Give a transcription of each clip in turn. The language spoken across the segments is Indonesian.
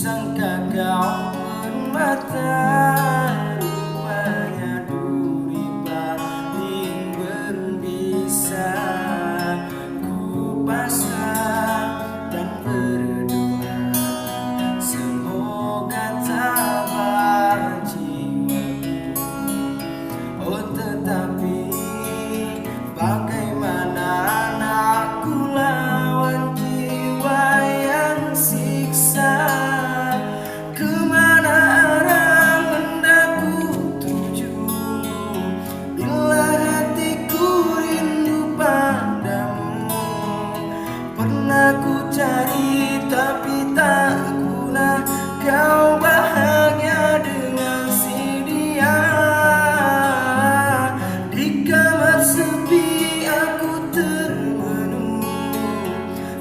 Kusangka kau permata, rupanya duri paling berbisa. Ku pasrah dan berdoa, semoga tabah jiwaku. Oh tetapi bagaimana aku lawan jiwa yang siksa. Kemana arah hendaku tuju bila hatiku rindu padamu. Pernah ku cari tapi tak guna, kau bahagia dengan si dia. Di kamar sepi aku termenung,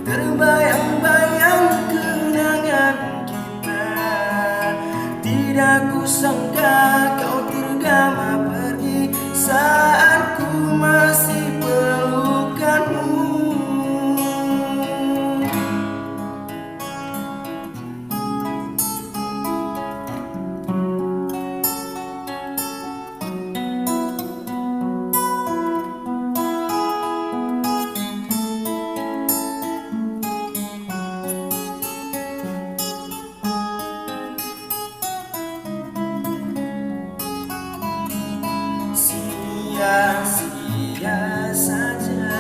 terbayang-bayang kenangan kita. Tidak kusangka kau tergama pergi saat ku masih pelukanmu. Sia-sia saja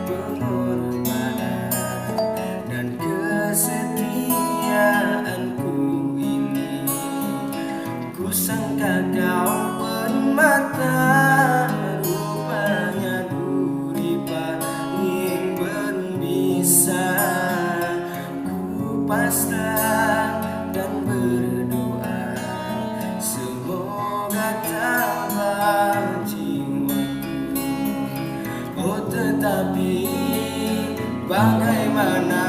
pengorbanan dan kesetiaanku ini. Kusangka kau permata, rupanya duri paling berbisa. Ku pasrah dan berdoa, semoga tabah jiwaku. Oh tetapi bagaimana